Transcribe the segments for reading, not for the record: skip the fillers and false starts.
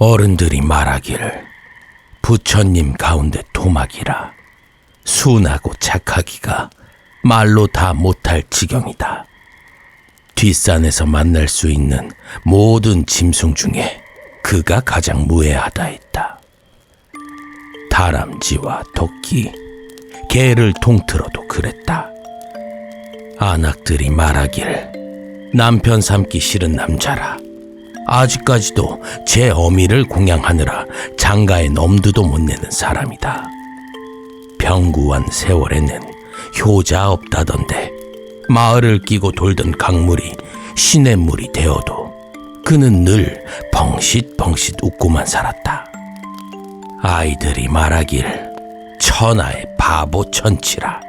어른들이 말하기를 부처님 가운데 토막이라 순하고 착하기가 말로 다 못할 지경이다. 뒷산에서 만날 수 있는 모든 짐승 중에 그가 가장 무해하다 했다. 다람쥐와 토끼, 개를 통틀어도 그랬다. 안악들이 말하기를 남편 삼기 싫은 남자라 아직까지도 제 어미를 공양하느라 장가에 엄두도 못 내는 사람이다. 병구한 세월에는 효자 없다던데 마을을 끼고 돌던 강물이 시냇물이 되어도 그는 늘 벙싯벙싯 웃고만 살았다. 아이들이 말하길 천하의 바보 천치라.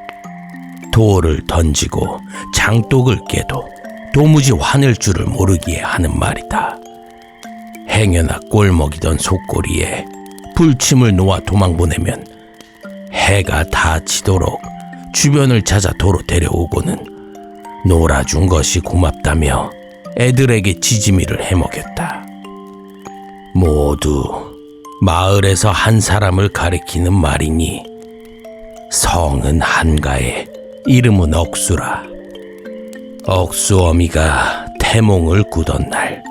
돌을 던지고 장독을 깨도 도무지 화낼 줄을 모르기에 하는 말이다. 행여나 꼴먹이던 속꼬리에 불침을 놓아 도망보내면 해가 다 지도록 주변을 찾아 도로 데려오고는 놀아준 것이 고맙다며 애들에게 지짐이를 해먹였다. 모두 마을에서 한 사람을 가리키는 말이니 성은 한가에 이름은 억수라. 억수 어미가 태몽을 꾸던 날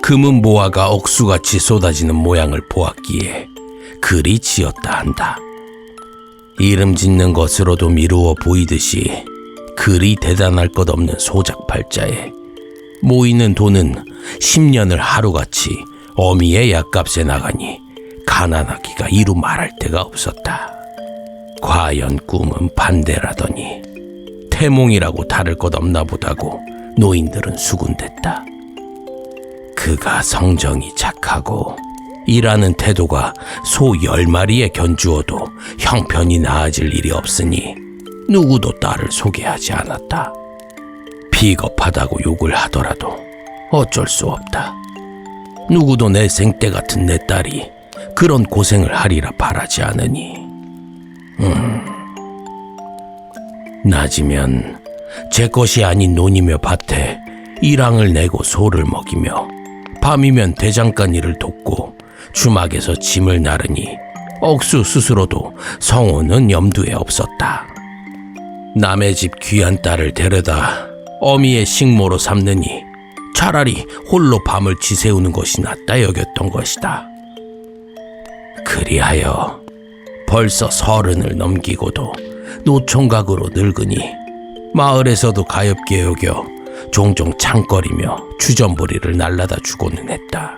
금은 보화가 억수같이 쏟아지는 모양을 보았기에 그리 지었다 한다. 이름 짓는 것으로도 미루어 보이듯이 그리 대단할 것 없는 소작팔자에 모이는 돈은 10년을 하루같이 어미의 약값에 나가니 가난하기가 이루 말할 데가 없었다. 과연 꿈은 반대라더니 태몽이라고 다를 것 없나 보다고 노인들은 수군댔다. 그가 성정이 착하고 일하는 태도가 소 10마리에 견주어도 형편이 나아질 일이 없으니 누구도 딸을 소개하지 않았다. 비겁하다고 욕을 하더라도 어쩔 수 없다. 누구도 내 생때 같은 내 딸이 그런 고생을 하리라 바라지 않으니 낮이면 제 것이 아닌 논이며 밭에 일항을 내고 소를 먹이며 밤이면 대장간 일을 돕고 주막에서 짐을 나르니 억수 스스로도 성호는 염두에 없었다. 남의 집 귀한 딸을 데려다 어미의 식모로 삼느니 차라리 홀로 밤을 지새우는 것이 낫다 여겼던 것이다. 그리하여 벌써 30을 넘기고도 노총각으로 늙으니 마을에서도 가엾게 여겨 종종 창거리며 주전부리를 날라다 주고는 했다.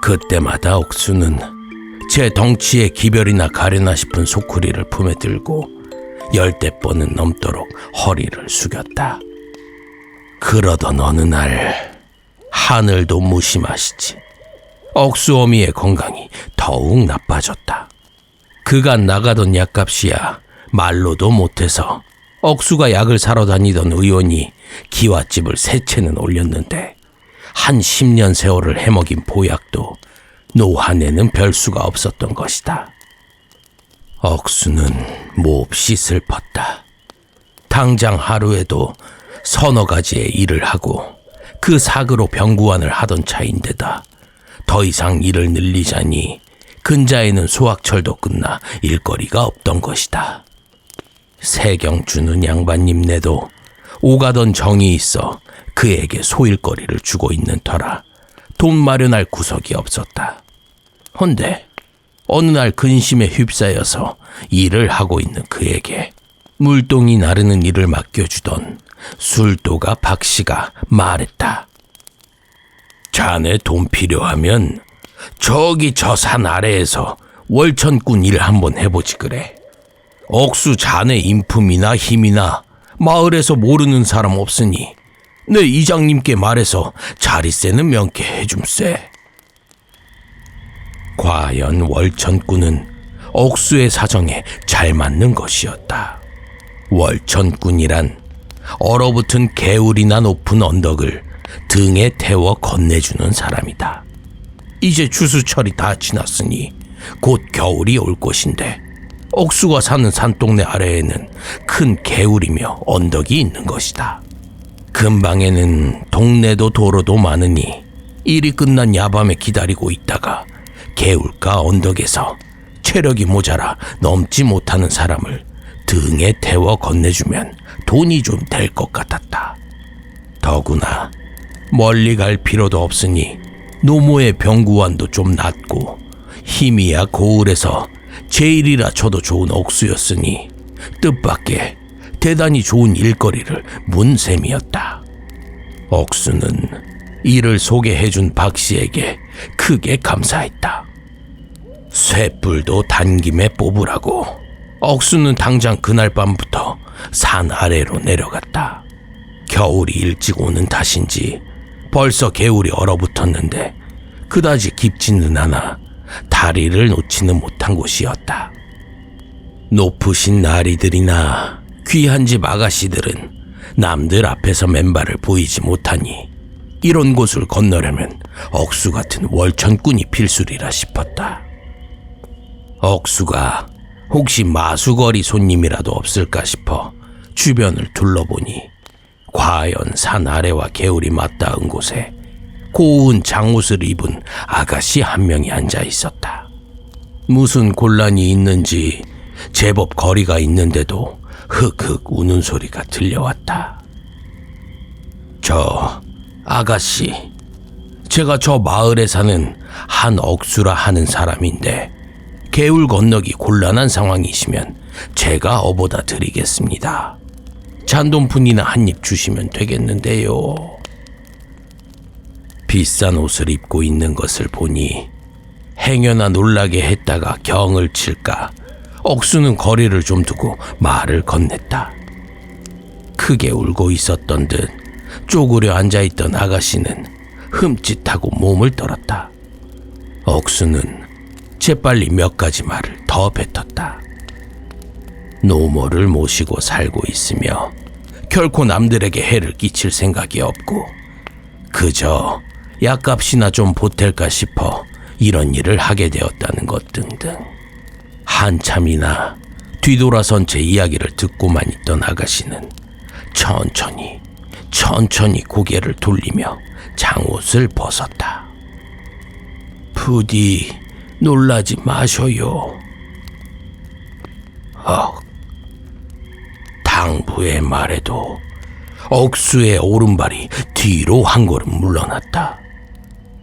그때마다 억수는 제 덩치에 기별이나 가려나 싶은 소쿠리를 품에 들고 10대번은 넘도록 허리를 숙였다. 그러던 어느 날 하늘도 무심하시지 억수 어미의 건강이 더욱 나빠졌다. 그간 나가던 약값이야 말로도 못해서 억수가 약을 사러 다니던 의원이 기와집을 3채는 올렸는데 한 10년 세월을 해먹인 보약도 노한에는 별수가 없었던 것이다. 억수는 몹시 슬펐다. 당장 하루에도 서너 가지의 일을 하고 그 사그로 병구안을 하던 차인데다 더 이상 일을 늘리자니 근자에는 소학철도 끝나 일거리가 없던 것이다. 세경 주는 양반님네도 오가던 정이 있어 그에게 소일거리를 주고 있는 터라 돈 마련할 구석이 없었다. 헌데 어느 날 근심에 휩싸여서 일을 하고 있는 그에게 물동이 나르는 일을 맡겨주던 술도가 박씨가 말했다. 자네 돈 필요하면 저기 저 산 아래에서 월천꾼 일 한번 해보지 그래. 억수 자네 인품이나 힘이나 마을에서 모르는 사람 없으니 내 이장님께 말해서 자리세는 명쾌 해줌세. 과연 월천꾼은 억수의 사정에 잘 맞는 것이었다. 월천꾼이란 얼어붙은 개울이나 높은 언덕을 등에 태워 건네주는 사람이다. 이제 추수철이 다 지났으니 곧 겨울이 올 것인데 억수가 사는 산동네 아래에는 큰 개울이며 언덕이 있는 것이다. 근방에는 동네도 도로도 많으니 일이 끝난 야밤에 기다리고 있다가 개울가 언덕에서 체력이 모자라 넘지 못하는 사람을 등에 태워 건네주면 돈이 좀 될 것 같았다. 더구나 멀리 갈 필요도 없으니 노모의 병구환도 좀 낮고 힘이야 고을에서 제일이라 쳐도 좋은 억수였으니 뜻밖의 대단히 좋은 일거리를 문 셈이었다. 억수는 이를 소개해준 박씨에게 크게 감사했다. 쇠뿔도 단김에 뽑으라고 억수는 당장 그날 밤부터 산 아래로 내려갔다. 겨울이 일찍 오는 탓인지 벌써 개울이 얼어붙었는데 그다지 깊지는 않아 다리를 놓지는 못한 곳이었다. 높으신 나리들이나 귀한 집 아가씨들은 남들 앞에서 맨발을 보이지 못하니 이런 곳을 건너려면 억수 같은 월천꾼이 필수리라 싶었다. 억수가 혹시 마수거리 손님이라도 없을까 싶어 주변을 둘러보니 과연 산 아래와 개울이 맞닿은 곳에 고운 장옷을 입은 아가씨 한 명이 앉아 있었다. 무슨 곤란이 있는지 제법 거리가 있는데도 흑흑 우는 소리가 들려왔다. 저 아가씨, 제가 저 마을에 사는 한 억수라 하는 사람인데 개울 건너기 곤란한 상황이시면 제가 어보다 드리겠습니다. 잔돈푼이나 한 입 주시면 되겠는데요. 비싼 옷을 입고 있는 것을 보니 행여나 놀라게 했다가 경을 칠까 억수는 거리를 좀 두고 말을 건넸다. 크게 울고 있었던 듯 쪼그려 앉아있던 아가씨는 흠칫하고 몸을 떨었다. 억수는 재빨리 몇 가지 말을 더 뱉었다. 노모를 모시고 살고 있으며 결코 남들에게 해를 끼칠 생각이 없고 그저 약값이나 좀 보탤까 싶어 이런 일을 하게 되었다는 것 등등. 한참이나 뒤돌아선 제 이야기를 듣고만 있던 아가씨는 천천히 고개를 돌리며 장옷을 벗었다. 부디 놀라지 마셔요. 당부의 말에도 억수의 오른발이 뒤로 한 걸음 물러났다.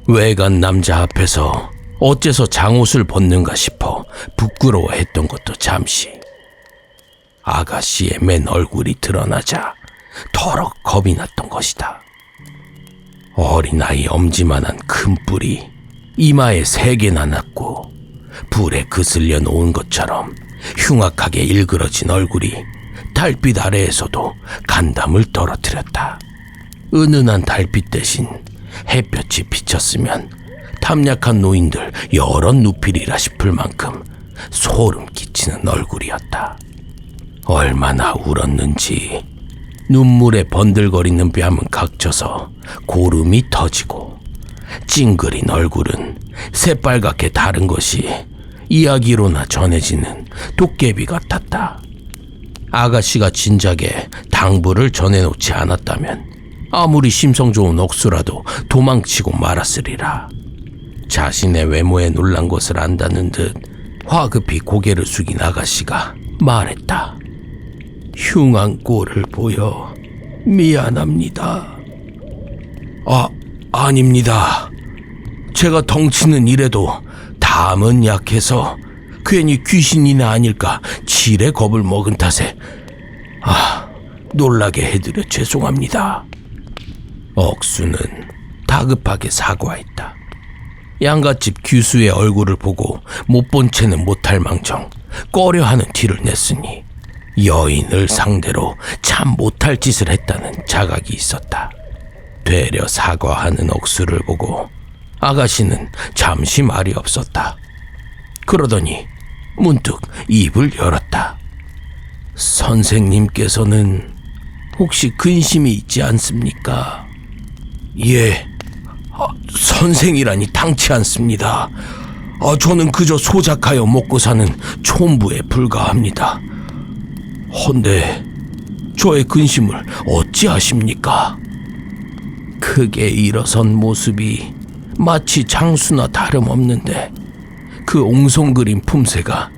외간 남자 앞에서 어째서 장옷을 벗는가 싶어 부끄러워했던 것도 잠시. 아가씨의 맨 얼굴이 드러나자 더럭 겁이 났던 것이다. 어린아이 엄지만한 큰 뿔이 이마에 3개나 났고 불에 그슬려 놓은 것처럼 흉악하게 일그러진 얼굴이 달빛 아래에서도 간담을 떨어뜨렸다. 은은한 달빛 대신 햇볕이 비쳤으면 탐약한 노인들 여러 누필이라 싶을 만큼 소름 끼치는 얼굴이었다. 얼마나 울었는지 눈물에 번들거리는 뺨은 각져서 고름이 터지고 찡그린 얼굴은 새빨갛게 다른 것이 이야기로나 전해지는 도깨비 같았다. 아가씨가 진작에 당부를 전해놓지 않았다면 아무리 심성 좋은 억수라도 도망치고 말았으리라. 자신의 외모에 놀란 것을 안다는 듯 화급히 고개를 숙인 아가씨가 말했다. 흉한 꼴을 보여 미안합니다. 아닙니다. 제가 덩치는 이래도 담은 약해서 괜히 귀신이나 아닐까 지레 겁을 먹은 탓에 놀라게 해드려 죄송합니다. 억수는 다급하게 사과했다. 양갓집 규수의 얼굴을 보고 못 본 채는 못할 망정 꺼려하는 티를 냈으니 여인을 상대로 참 못할 짓을 했다는 자각이 있었다. 되려 사과하는 억수를 보고 아가씨는 잠시 말이 없었다. 그러더니 문득 입을 열었다. 선생님께서는 혹시 근심이 있지 않습니까? 예, 선생이라니 당치 않습니다. 저는 그저 소작하여 먹고 사는 촌부에 불과합니다. 헌데 저의 근심을 어찌하십니까? 크게 일어선 모습이 마치 장수나 다름없는데 그 옹성그린 품새가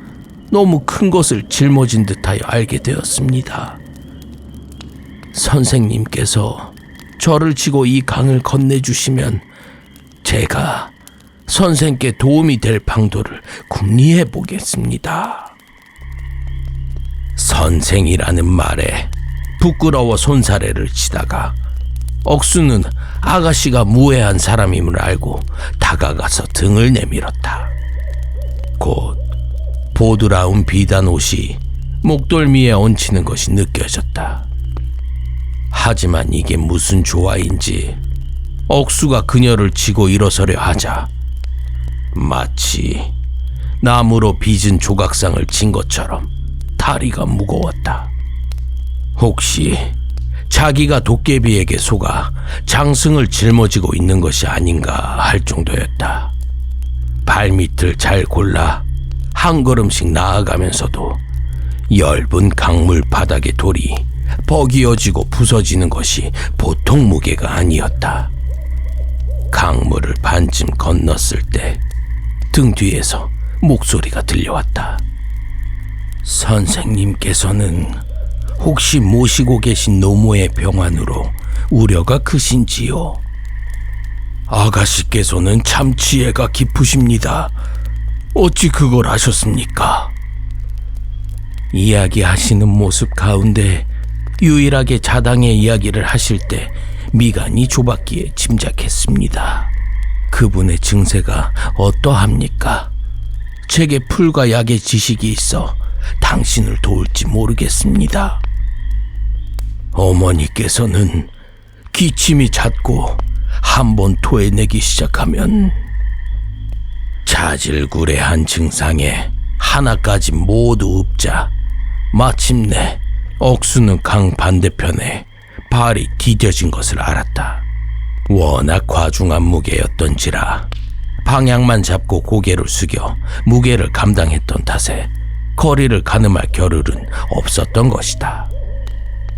너무 큰 것을 짊어진 듯하여 알게 되었습니다. 선생님께서 저를 치고 이 강을 건네주시면 제가 선생께 도움이 될 방도를 궁리해 보겠습니다. 선생이라는 말에 부끄러워 손사래를 치다가 억수는 아가씨가 무해한 사람임을 알고 다가가서 등을 내밀었다. 곧 보드라운 비단 옷이 목덜미에 얹히는 것이 느껴졌다. 하지만 이게 무슨 조화인지 억수가 그녀를 치고 일어서려 하자 마치 나무로 빚은 조각상을 친 것처럼 다리가 무거웠다. 혹시 자기가 도깨비에게 속아 장승을 짊어지고 있는 것이 아닌가 할 정도였다. 발밑을 잘 골라 한 걸음씩 나아가면서도 엷은 강물 바닥의 돌이 버기어지고 부서지는 것이 보통 무게가 아니었다. 강물을 반쯤 건넜을 때 등 뒤에서 목소리가 들려왔다. 선생님께서는 혹시 모시고 계신 노모의 병환으로 우려가 크신지요? 아가씨께서는 참 지혜가 깊으십니다. 어찌 그걸 아셨습니까? 이야기하시는 모습 가운데 유일하게 자당의 이야기를 하실 때 미간이 좁았기에 짐작했습니다. 그분의 증세가 어떠합니까? 제게 풀과 약의 지식이 있어 당신을 도울지 모르겠습니다. 어머니께서는 기침이 잦고 한번 토해내기 시작하면 자질구레한 증상에 하나까지 모두 읊자 마침내 억수는 강 반대편에 발이 디뎌진 것을 알았다. 워낙 과중한 무게였던지라 방향만 잡고 고개를 숙여 무게를 감당했던 탓에 거리를 가늠할 겨를은 없었던 것이다.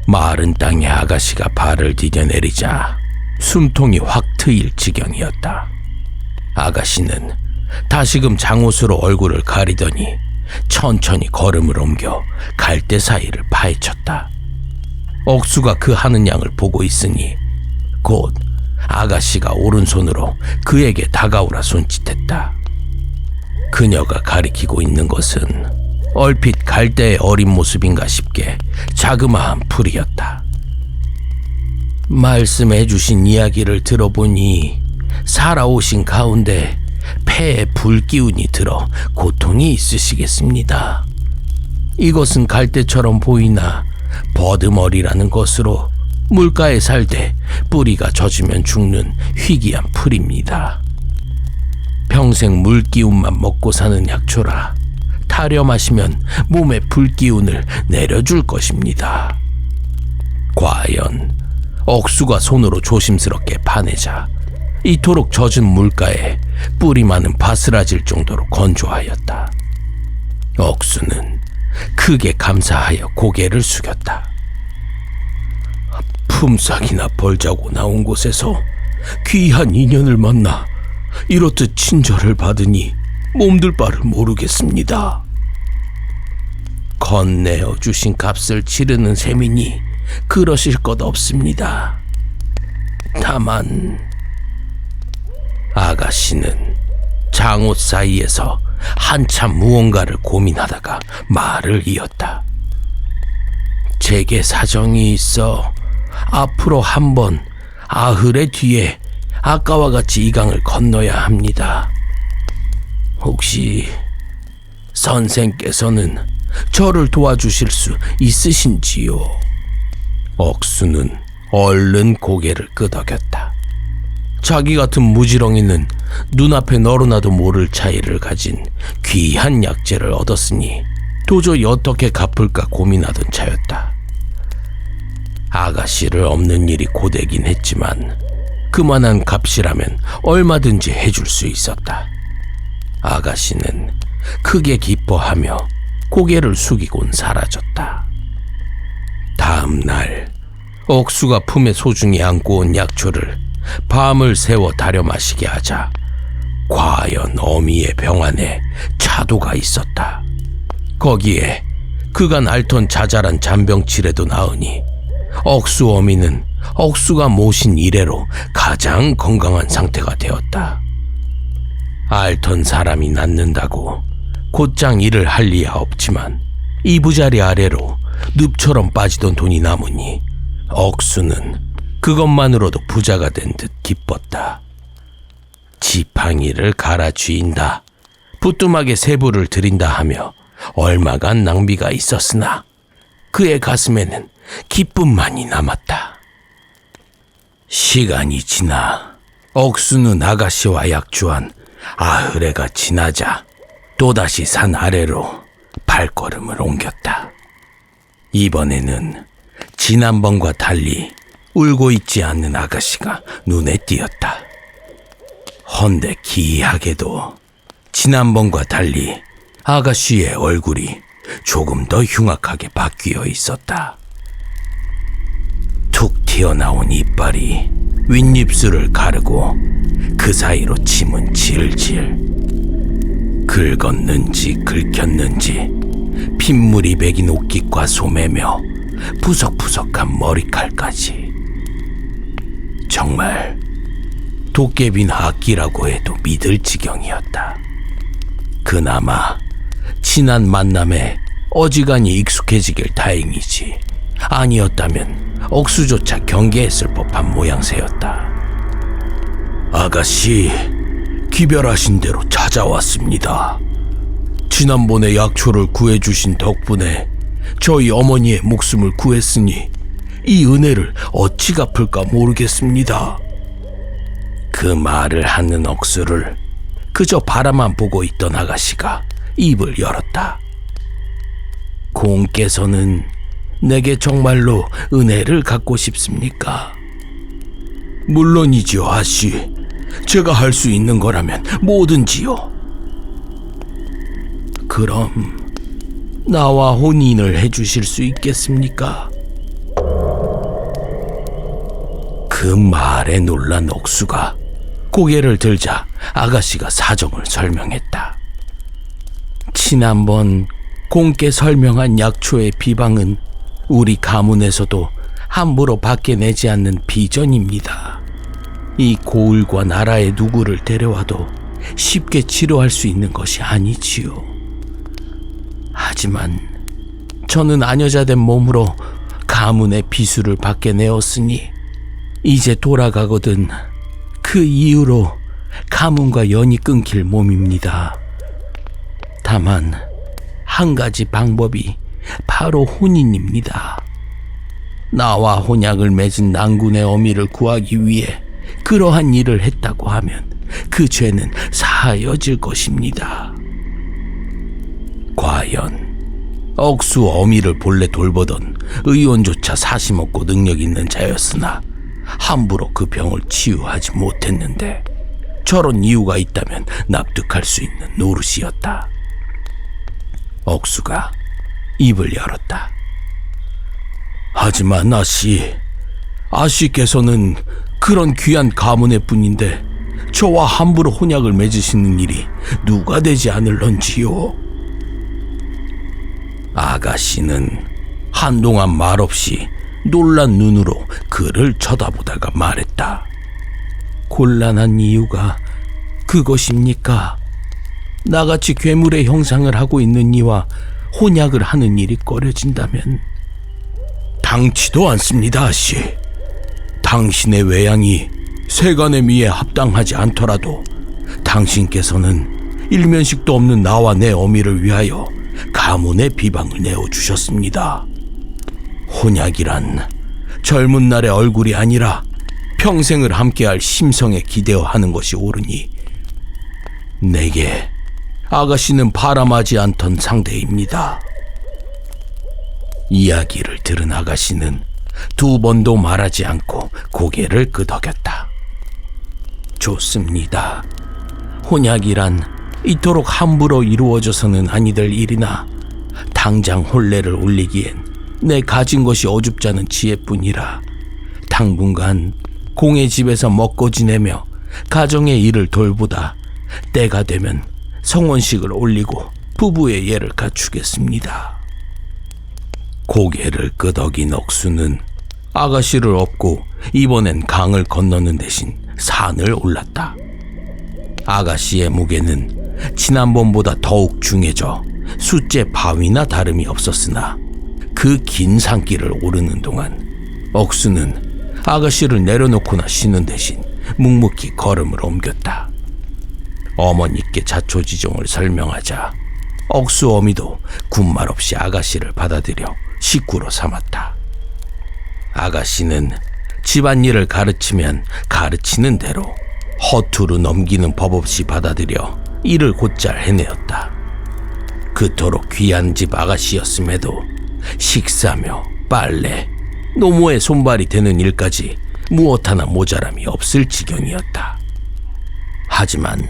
마른 땅에 아가씨가 발을 디뎌내리자 숨통이 확 트일 지경이었다. 아가씨는 다시금 장옷으로 얼굴을 가리더니 천천히 걸음을 옮겨 갈대 사이를 파헤쳤다. 억수가 그 하는 양을 보고 있으니 곧 아가씨가 오른손으로 그에게 다가오라 손짓했다. 그녀가 가리키고 있는 것은 얼핏 갈대의 어린 모습인가 싶게 자그마한 풀이었다. 말씀해 주신 이야기를 들어보니 살아오신 가운데 폐에 불기운이 들어 고통이 있으시겠습니다. 이것은 갈대처럼 보이나 버드머리라는 것으로 물가에 살되 뿌리가 젖으면 죽는 희귀한 풀입니다. 평생 물기운만 먹고 사는 약초라 타려 마시면 몸의 불기운을 내려줄 것입니다. 과연 억수가 손으로 조심스럽게 파내자 이토록 젖은 물가에 뿌리만은 바스라질 정도로 건조하였다. 억수는 크게 감사하여 고개를 숙였다. 품삯이나 벌자고 나온 곳에서 귀한 인연을 만나 이렇듯 친절을 받으니 몸둘 바를 모르겠습니다. 건네어 주신 값을 치르는 셈이니 그러실 것 없습니다. 다만 아가씨는 장옷 사이에서 한참 무언가를 고민하다가 말을 이었다. 제게 사정이 있어 앞으로 한번 아흘의 뒤에 아까와 같이 이 강을 건너야 합니다. 혹시 선생께서는 저를 도와주실 수 있으신지요? 억수는 얼른 고개를 끄덕였다. 자기 같은 무지렁이는 눈앞에 널어놔도 모를 차이를 가진 귀한 약재를 얻었으니 도저히 어떻게 갚을까 고민하던 차였다. 아가씨를 없는 일이 고되긴 했지만 그만한 값이라면 얼마든지 해줄 수 있었다. 아가씨는 크게 기뻐하며 고개를 숙이곤 사라졌다. 다음 날 억수가 품에 소중히 안고 온 약초를 밤을 새워 다려 마시게 하자 과연 어미의 병 안에 차도가 있었다. 거기에 그간 앓던 자잘한 잔병치레도 나으니 억수 어미는 억수가 모신 이래로 가장 건강한 상태가 되었다. 앓던 사람이 낫는다고 곧장 일을 할 리야 없지만 이부자리 아래로 늪처럼 빠지던 돈이 남으니 억수는 그것만으로도 부자가 된 듯 기뻤다. 지팡이를 갈아쥐인다, 부뚜막에 세부를 들인다 하며 얼마간 낭비가 있었으나 그의 가슴에는 기쁨만이 남았다. 시간이 지나 억수는 아가씨와 약주한 아흐레가 지나자 또다시 산 아래로 발걸음을 옮겼다. 이번에는 지난번과 달리 울고 있지 않는 아가씨가 눈에 띄었다. 헌데 기이하게도 지난번과 달리 아가씨의 얼굴이 조금 더 흉악하게 바뀌어 있었다. 툭 튀어나온 이빨이 윗입술을 가르고 그 사이로 침은 질질. 긁었는지 긁혔는지 핏물이 배긴 옷깃과 소매며 푸석푸석한 머리칼까지. 정말 도깨빈 악기라고 해도 믿을 지경이었다. 그나마 지난 만남에 어지간히 익숙해지길 다행이지, 아니었다면 억수조차 경계했을 법한 모양새였다. 아가씨, 기별하신 대로 찾아왔습니다. 지난번에 약초를 구해주신 덕분에 저희 어머니의 목숨을 구했으니 이 은혜를 어찌 갚을까 모르겠습니다. 그 말을 하는 억수를 그저 바라만 보고 있던 아가씨가 입을 열었다. 공께서는 내게 정말로 은혜를 갚고 싶습니까? 물론이지요, 아씨. 제가 할 수 있는 거라면 뭐든지요. 그럼 나와 혼인을 해주실 수 있겠습니까? 그 말에 놀란 억수가 고개를 들자 아가씨가 사정을 설명했다. 지난번 공께 설명한 약초의 비방은 우리 가문에서도 함부로 밖에 내지 않는 비전입니다. 이 고을과 나라의 누구를 데려와도 쉽게 치료할 수 있는 것이 아니지요. 하지만 저는 아녀자된 몸으로 가문의 비수를 밖에 내었으니 이제 돌아가거든 그 이후로 가문과 연이 끊길 몸입니다. 다만 한 가지 방법이 바로 혼인입니다. 나와 혼약을 맺은 낭군의 어미를 구하기 위해 그러한 일을 했다고 하면 그 죄는 사하여질 것입니다. 과연 억수 어미를 본래 돌보던 의원조차 사심없고 능력 있는 자였으나 함부로 그 병을 치유하지 못했는데 저런 이유가 있다면 납득할 수 있는 노릇이었다. 억수가 입을 열었다. 하지만 아씨께서는 그런 귀한 가문의 분인데 저와 함부로 혼약을 맺으시는 일이 누가 되지 않을런지요? 아가씨는 한동안 말없이 놀란 눈으로 그를 쳐다보다가 말했다. 곤란한 이유가 그것입니까? 나같이 괴물의 형상을 하고 있는 이와 혼약을 하는 일이 꺼려진다면 당치도 않습니다, 아씨. 당신의 외양이 세간의 미에 합당하지 않더라도 당신께서는 일면식도 없는 나와 내 어미를 위하여 가문의 비방을 내어주셨습니다. 혼약이란 젊은 날의 얼굴이 아니라 평생을 함께할 심성에 기대어 하는 것이 옳으니 내게 아가씨는 바람하지 않던 상대입니다. 이야기를 들은 아가씨는 두 번도 말하지 않고 고개를 끄덕였다. 좋습니다. 혼약이란 이토록 함부로 이루어져서는 아니 될 일이나 당장 혼례를 올리기엔 내 가진 것이 어줍잖은 지혜뿐이라 당분간 공의 집에서 먹고 지내며 가정의 일을 돌보다 때가 되면 성혼식을 올리고 부부의 예를 갖추겠습니다. 고개를 끄덕인 억수는 아가씨를 업고 이번엔 강을 건너는 대신 산을 올랐다. 아가씨의 무게는 지난번보다 더욱 중해져 숫제 바위나 다름이 없었으나 그 긴 산길을 오르는 동안 억수는 아가씨를 내려놓고나 쉬는 대신 묵묵히 걸음을 옮겼다. 어머니께 자초지종을 설명하자 억수 어미도 군말 없이 아가씨를 받아들여 식구로 삼았다. 아가씨는 집안일을 가르치면 가르치는 대로 허투루 넘기는 법 없이 받아들여 일을 곧잘 해내었다. 그토록 귀한 집 아가씨였음에도 식사며 빨래, 노모의 손발이 되는 일까지 무엇 하나 모자람이 없을 지경이었다. 하지만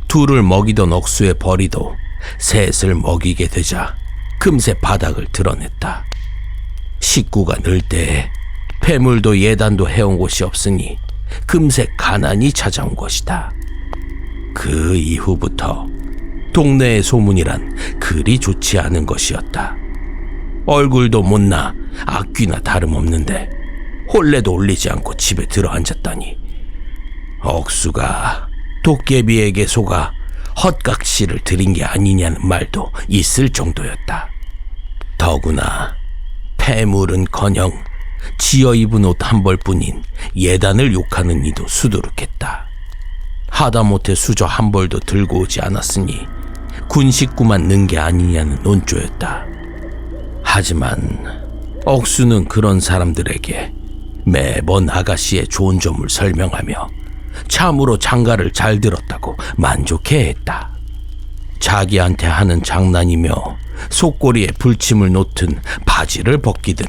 둘을 먹이던 억수의 벌이도 셋을 먹이게 되자 금세 바닥을 드러냈다. 식구가 늘 때에 폐물도 예단도 해온 곳이 없으니 금세 가난이 찾아온 것이다. 그 이후부터 동네의 소문이란 그리 좋지 않은 것이었다. 얼굴도 못나 악귀나 다름없는데 혼례도 올리지 않고 집에 들어앉았다니 억수가 도깨비에게 속아 헛각시를 들인 게 아니냐는 말도 있을 정도였다. 더구나 폐물은커녕 지어 입은 옷 한 벌뿐인 예단을 욕하는 이도 수두룩했다. 하다못해 수저 한 벌도 들고 오지 않았으니 군 식구만 는 게 아니냐는 논조였다. 하지만 억수는 그런 사람들에게 매번 아가씨의 좋은 점을 설명하며 참으로 장가를 잘 들었다고 만족해했다. 자기한테 하는 장난이며 속꼬리에 불침을 놓든 바지를 벗기든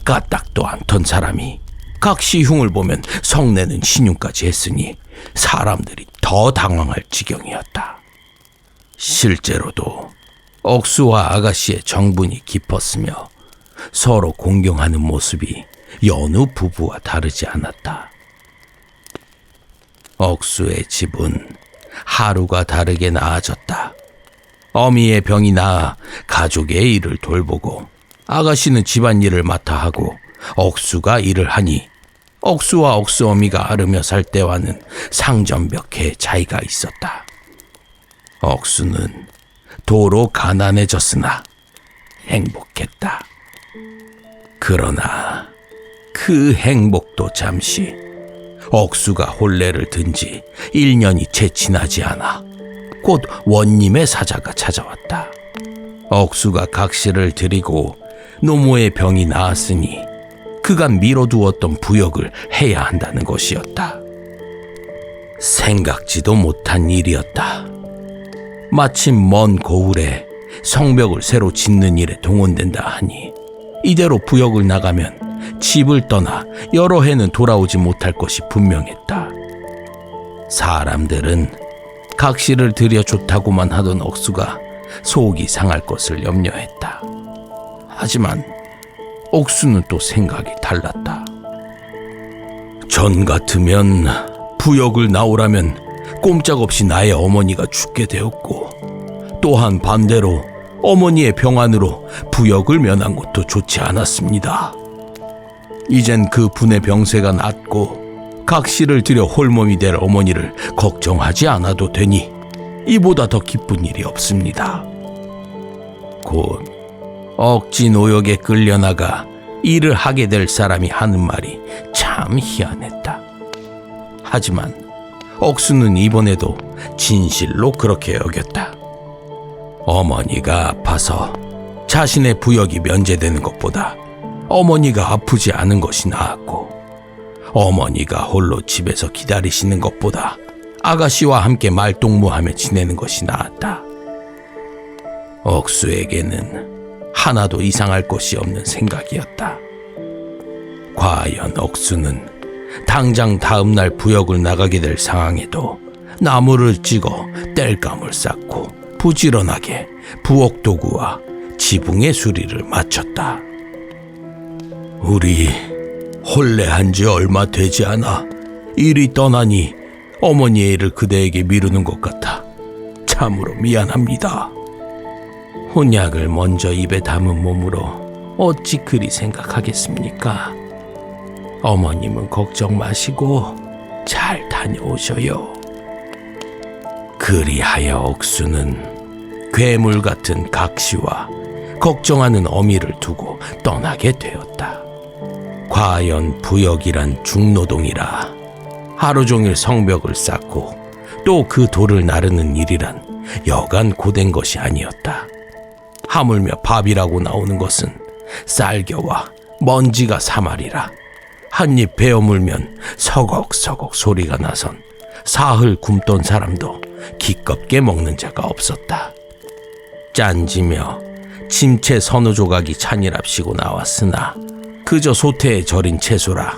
까딱도 않던 사람이 각시흉을 보면 성내는 신용까지 했으니 사람들이 더 당황할 지경이었다. 실제로도 억수와 아가씨의 정분이 깊었으며 서로 공경하는 모습이 여느 부부와 다르지 않았다. 억수의 집은 하루가 다르게 나아졌다. 어미의 병이 나아 가족의 일을 돌보고 아가씨는 집안일을 맡아 하고 억수가 일을 하니 억수와 억수 어미가 앓으며 살 때와는 상전벽해의 차이가 있었다. 억수는 도로 가난해졌으나 행복했다. 그러나 그 행복도 잠시 억수가 혼례를 든 지 1년이 채 지나지 않아 곧 원님의 사자가 찾아왔다. 억수가 각시를 드리고 노모의 병이 나았으니 그간 미뤄두었던 부역을 해야 한다는 것이었다. 생각지도 못한 일이었다. 마침 먼 고을에 성벽을 새로 짓는 일에 동원된다 하니 이대로 부역을 나가면 집을 떠나 여러 해는 돌아오지 못할 것이 분명했다. 사람들은 각시를 드려 좋다고만 하던 억수가 속이 상할 것을 염려했다. 하지만 억수는 또 생각이 달랐다. 전 같으면 부역을 나오라면 꼼짝없이 나의 어머니가 죽게 되었고 또한 반대로 어머니의 병안으로 부역을 면한 것도 좋지 않았습니다. 이젠 그 분의 병세가 낫고 각시를 들여 홀몸이 될 어머니를 걱정하지 않아도 되니 이보다 더 기쁜 일이 없습니다. 곧 억지 노역에 끌려나가 일을 하게 될 사람이 하는 말이 참 희한했다. 하지만 억수는 이번에도 진실로 그렇게 여겼다. 어머니가 아파서 자신의 부역이 면제되는 것보다 어머니가 아프지 않은 것이 나았고 어머니가 홀로 집에서 기다리시는 것보다 아가씨와 함께 말동무하며 지내는 것이 나았다. 억수에게는 하나도 이상할 것이 없는 생각이었다. 과연 억수는 당장 다음날 부역을 나가게 될 상황에도 나무를 찍어 땔감을 쌓고 부지런하게 부엌 도구와 지붕의 수리를 마쳤다. 우리 혼례한 지 얼마 되지 않아 일이 떠나니 어머니의 일을 그대에게 미루는 것 같아 참으로 미안합니다. 혼약을 먼저 입에 담은 몸으로 어찌 그리 생각하겠습니까? 어머님은 걱정 마시고 잘 다녀오셔요. 그리하여 억수는 괴물 같은 각시와 걱정하는 어미를 두고 떠나게 되었다. 과연 부역이란 중노동이라 하루 종일 성벽을 쌓고 또 그 돌을 나르는 일이란 여간 고된 것이 아니었다. 하물며 밥이라고 나오는 것은 쌀겨와 먼지가 사말이라 한 입 베어 물면 서걱서걱 소리가 나선 사흘 굶던 사람도 기껍게 먹는 자가 없었다. 짠지며 침채 서너 조각이 찬이랍시고 나왔으나 그저 소태에 절인 채소라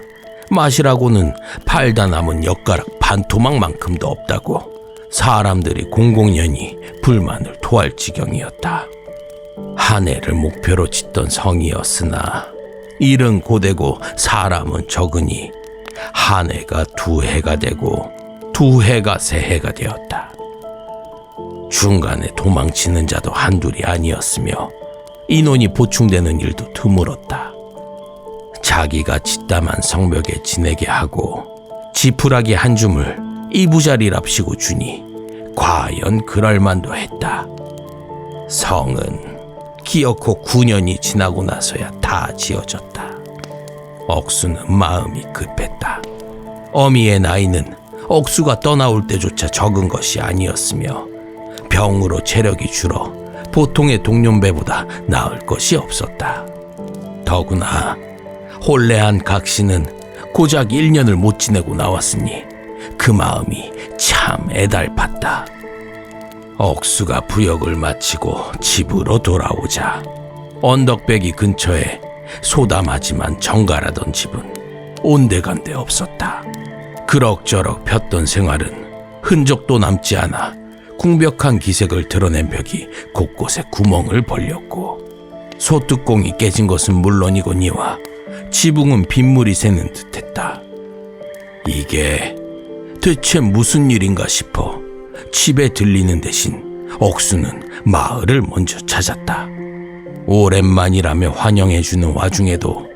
맛이라고는 팔다 남은 엿가락 반 토막만큼도 없다고 사람들이 공공연히 불만을 토할 지경이었다. 한 해를 목표로 짓던 성이었으나 일은 고되고 사람은 적으니 한 해가 두 해가 되고 두 해가 세 해가 되었다. 중간에 도망치는 자도 한둘이 아니었으며 인원이 보충되는 일도 드물었다. 자기가 짓담한 성벽에 지내게 하고 지푸라기 한 줌을 이부자리랍시고 주니 과연 그럴만도 했다. 성은 기어코 9년이 지나고 나서야 다 지어졌다. 억수는 마음이 급했다. 어미의 나이는 억수가 떠나올 때조차 적은 것이 아니었으며 병으로 체력이 줄어 보통의 동년배보다 나을 것이 없었다. 더구나 혼례한 각시는 고작 1년을 못 지내고 나왔으니 그 마음이 참 애달팠다. 억수가 부역을 마치고 집으로 돌아오자 언덕배기 근처에 소담하지만 정갈하던 집은 온데간데 없었다. 그럭저럭 폈던 생활은 흔적도 남지 않아 궁벽한 기색을 드러낸 벽이 곳곳에 구멍을 벌렸고 소뚜껑이 깨진 것은 물론이거니와 지붕은 빗물이 새는 듯했다. 이게 대체 무슨 일인가 싶어 집에 들리는 대신 억수는 마을을 먼저 찾았다. 오랜만이라며 환영해주는 와중에도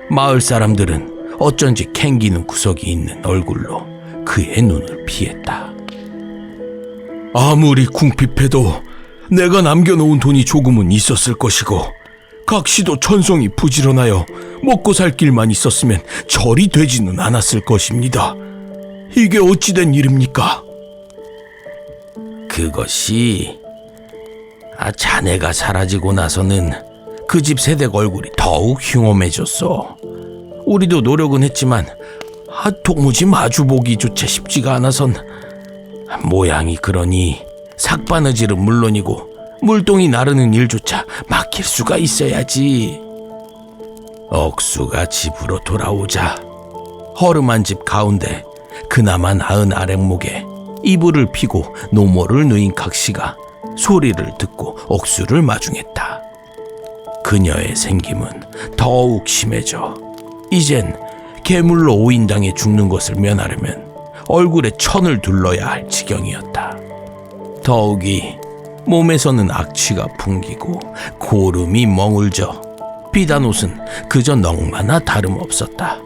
마을 사람들은 어쩐지 캥기는 구석이 있는 얼굴로 그의 눈을 피했다. 아무리 궁핍해도 내가 남겨놓은 돈이 조금은 있었을 것이고 각시도 천성이 부지런하여 먹고 살 길만 있었으면 절이 되지는 않았을 것입니다. 이게 어찌된 일입니까? 그것이 자네가 사라지고 나서는 그 집 세댁 얼굴이 더욱 흉엄해졌어. 우리도 노력은 했지만 도무지 마주보기조차 쉽지가 않아선 모양이 그러니 삭바느질은 물론이고 물동이 나르는 일조차 맡길 수가 있어야지. 억수가 집으로 돌아오자 허름한 집 가운데 그나마 나은 아랫목에 이불을 피고 노모를 누인 각시가 소리를 듣고 억수를 마중했다. 그녀의 생김은 더욱 심해져 이젠 괴물로 오인당해 죽는 것을 면하려면 얼굴에 천을 둘러야 할 지경이었다. 더욱이 몸에서는 악취가 풍기고 고름이 멍울져 비단 옷은 그저 넋마나 다름없었다.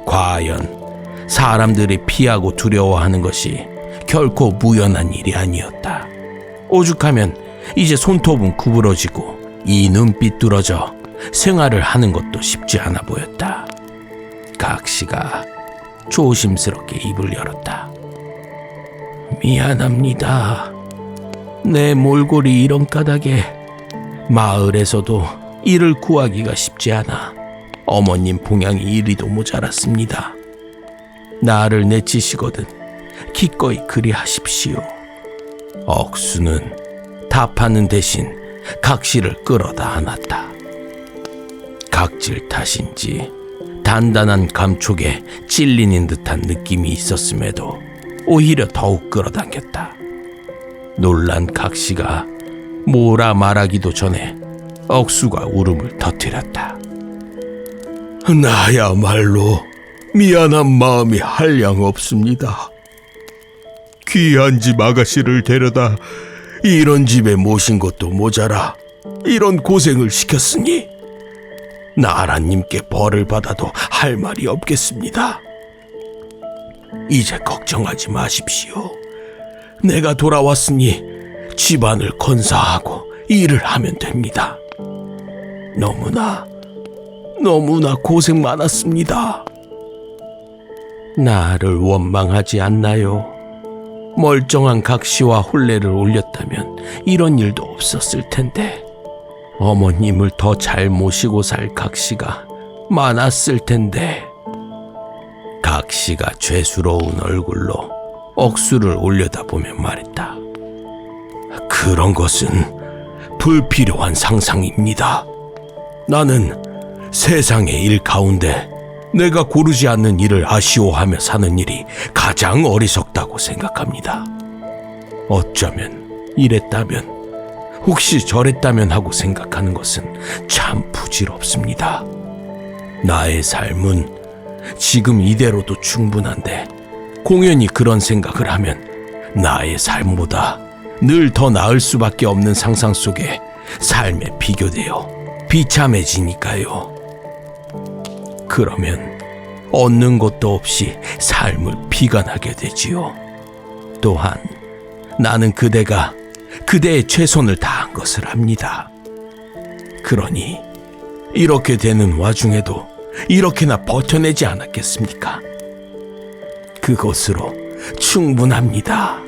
과연 사람들이 피하고 두려워하는 것이 결코 무연한 일이 아니었다. 오죽하면 이제 손톱은 구부러지고 이 눈빛 뚫어져 생활을 하는 것도 쉽지 않아 보였다. 각시가 조심스럽게 입을 열었다. 미안합니다. 내 몰골이 이런 까닭에 마을에서도 일을 구하기가 쉽지 않아 어머님 봉양이 이리도 모자랐습니다. 나를 내치시거든 기꺼이 그리하십시오. 억수는 답하는 대신 각시를 끌어다 안았다. 각질 탓인지 단단한 감촉에 찔리는 듯한 느낌이 있었음에도 오히려 더욱 끌어당겼다. 놀란 각시가 뭐라 말하기도 전에 억수가 울음을 터뜨렸다. 나야말로 미안한 마음이 한량 없습니다. 귀한 집 아가씨를 데려다 이런 집에 모신 것도 모자라 이런 고생을 시켰으니 나라님께 벌을 받아도 할 말이 없겠습니다. 이제 걱정하지 마십시오. 내가 돌아왔으니 집안을 건사하고 일을 하면 됩니다. 너무나 고생 많았습니다. 나를 원망하지 않나요? 멀쩡한 각시와 혼례를 올렸다면 이런 일도 없었을 텐데 어머님을 더 잘 모시고 살 각시가 많았을 텐데. 각시가 죄스러운 얼굴로 억수를 올려다보며 말했다. 그런 것은 불필요한 상상입니다. 나는 세상의 일 가운데 내가 고르지 않는 일을 아쉬워하며 사는 일이 가장 어리석다고 생각합니다. 어쩌면 이랬다면, 혹시 저랬다면 하고 생각하는 것은 참 부질없습니다. 나의 삶은 지금 이대로도 충분한데 공연히 그런 생각을 하면 나의 삶보다 늘 더 나을 수밖에 없는 상상 속에 삶에 비교되어 비참해지니까요. 그러면 얻는 것도 없이 삶을 비관하게 되지요. 또한 나는 그대가 그대의 최선을 다한 것을 압니다. 그러니 이렇게 되는 와중에도 이렇게나 버텨내지 않았겠습니까? 그것으로 충분합니다.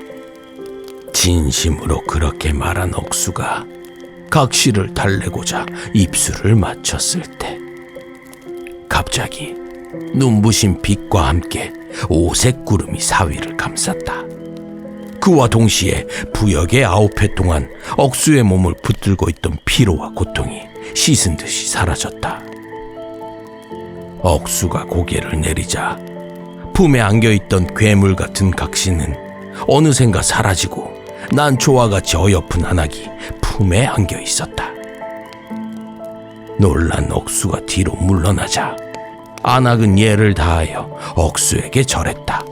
진심으로 그렇게 말한 억수가 각시를 달래고자 입술을 맞췄을 때 갑자기 눈부신 빛과 함께 오색 구름이 사위를 감쌌다. 그와 동시에 부역의 9회 동안 억수의 몸을 붙들고 있던 피로와 고통이 씻은 듯이 사라졌다. 억수가 고개를 내리자 품에 안겨있던 괴물 같은 각시는 어느샌가 사라지고 난초와 같이 어여쁜 안악이 품에 안겨 있었다. 놀란 억수가 뒤로 물러나자 안악은 예를 다하여 억수에게 절했다.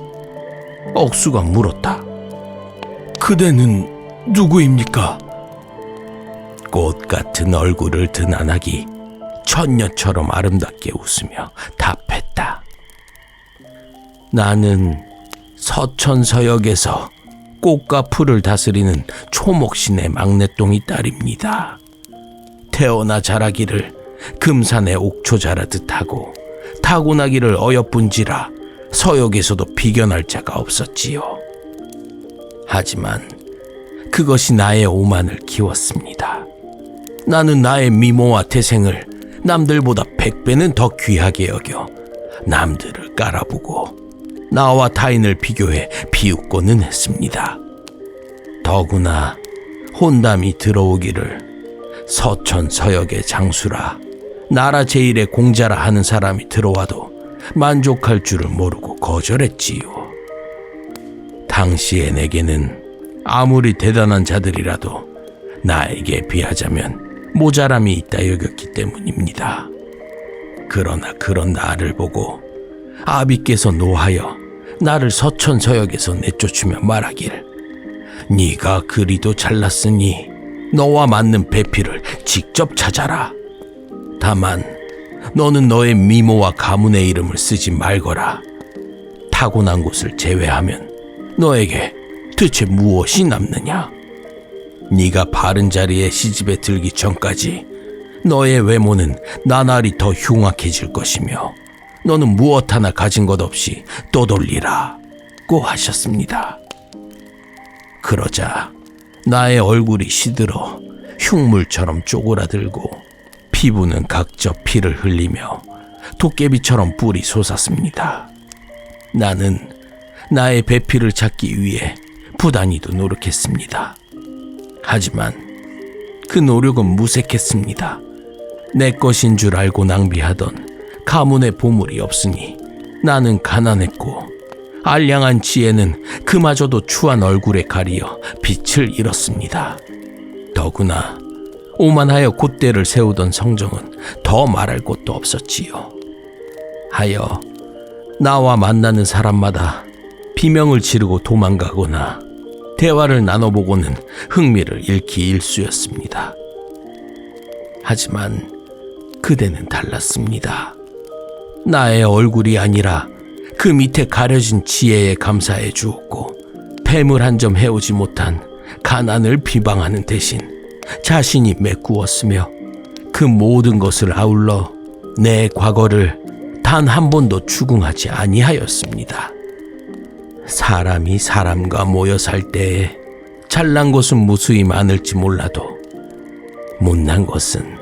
억수가 물었다. 그대는 누구입니까? 꽃 같은 얼굴을 든 안악이 천녀처럼 아름답게 웃으며 답했다. 나는 서천서역에서 꽃과 풀을 다스리는 초목신의 막내똥이 딸입니다. 태어나 자라기를 금산의 옥초 자라듯 하고 타고나기를 어여쁜지라 서역에서도 비견할 자가 없었지요. 하지만 그것이 나의 오만을 키웠습니다. 나는 나의 미모와 태생을 남들보다 100배는 더 귀하게 여겨 남들을 깔아보고 나와 타인을 비교해 비웃고는 했습니다. 더구나 혼담이 들어오기를 서천서역의 장수라 나라 제일의 공자라 하는 사람이 들어와도 만족할 줄을 모르고 거절했지요. 당시에 내게는 아무리 대단한 자들이라도 나에게 비하자면 모자람이 있다 여겼기 때문입니다. 그러나 그런 나를 보고 아비께서 노하여 나를 서천서역에서 내쫓으며 말하기를 네가 그리도 잘났으니 너와 맞는 배필을 직접 찾아라. 다만 너는 너의 미모와 가문의 이름을 쓰지 말거라. 타고난 곳을 제외하면 너에게 대체 무엇이 남느냐? 네가 바른 자리에 시집에 들기 전까지 너의 외모는 나날이 더 흉악해질 것이며 너는 무엇 하나 가진 것 없이 떠돌리라고 하셨습니다. 그러자 나의 얼굴이 시들어 흉물처럼 쪼그라들고 피부는 각져 피를 흘리며 도깨비처럼 뿔이 솟았습니다. 나는 나의 배필을 찾기 위해 부단히도 노력했습니다. 하지만 그 노력은 무색했습니다. 내 것인 줄 알고 낭비하던 가문의 보물이 없으니 나는 가난했고 알량한 지혜는 그마저도 추한 얼굴에 가리어 빛을 잃었습니다. 더구나 오만하여 콧대를 세우던 성정은 더 말할 것도 없었지요. 하여 나와 만나는 사람마다 비명을 지르고 도망가거나 대화를 나눠보고는 흥미를 잃기 일쑤였습니다. 하지만 그대는 달랐습니다. 나의 얼굴이 아니라 그 밑에 가려진 지혜에 감사해 주었고, 폐물 한 점 해오지 못한 가난을 비방하는 대신 자신이 메꾸었으며 그 모든 것을 아울러 내 과거를 단 한 번도 추궁하지 아니하였습니다. 사람이 사람과 모여 살 때에 잘난 것은 무수히 많을지 몰라도 못난 것은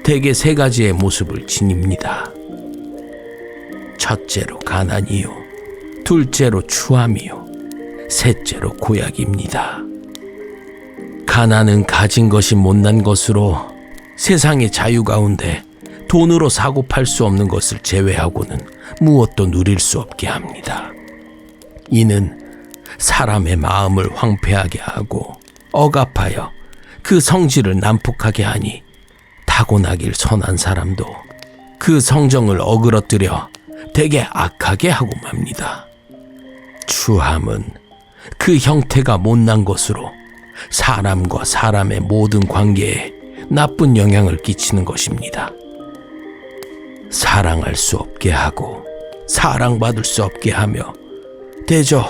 대개 세 가지의 모습을 지닙니다. 첫째로 가난이요, 둘째로 추함이요, 셋째로 고약입니다. 가난은 가진 것이 못난 것으로 세상의 자유 가운데 돈으로 사고 팔 수 없는 것을 제외하고는 무엇도 누릴 수 없게 합니다. 이는 사람의 마음을 황폐하게 하고 억압하여 그 성질을 난폭하게 하니 타고나길 선한 사람도 그 성정을 어그러뜨려 되게 악하게 하고 맙니다. 추함은 그 형태가 못난 것으로 사람과 사람의 모든 관계에 나쁜 영향을 끼치는 것입니다. 사랑할 수 없게 하고 사랑받을 수 없게 하며 대저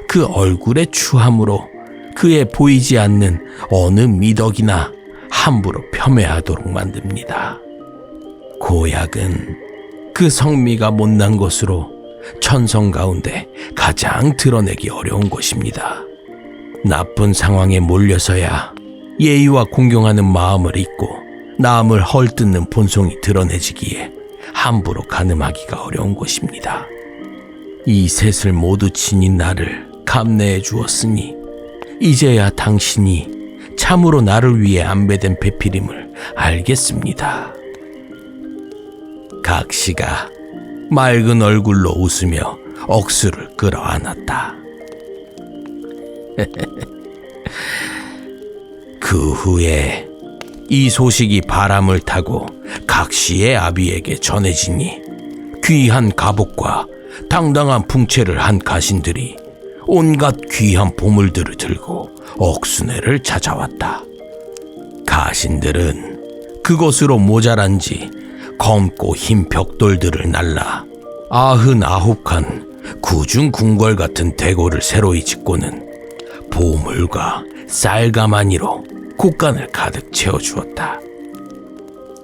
그 얼굴의 추함으로 그의 보이지 않는 어느 미덕이나 함부로 폄훼하도록 만듭니다. 고약은 그 성미가 못난 것으로 천성 가운데 가장 드러내기 어려운 것입니다. 나쁜 상황에 몰려서야 예의와 공경하는 마음을 잊고 남을 헐뜯는 본성이 드러내지기에 함부로 가늠하기가 어려운 것입니다. 이 셋을 모두 지닌 나를 감내해 주었으니 이제야 당신이 참으로 나를 위해 안배된 배필임을 알겠습니다. 각시가 맑은 얼굴로 웃으며 억수를 끌어안았다. 그 후에 이 소식이 바람을 타고 각시의 아비에게 전해지니 귀한 갑옷과 당당한 풍채를 한 가신들이 온갖 귀한 보물들을 들고 억순회를 찾아왔다. 가신들은 그곳으로 모자란지 검고 흰 벽돌들을 날라 99칸 구중 궁궐 같은 대궐을 새로이 짓고는 보물과 쌀가마니로 곳간을 가득 채워주었다.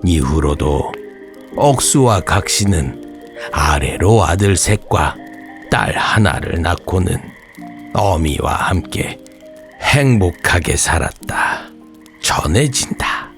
이후로도 억수와 각시는 아래로 아들 셋과 딸 하나를 낳고는 어미와 함께 행복하게 살았다. 전해진다.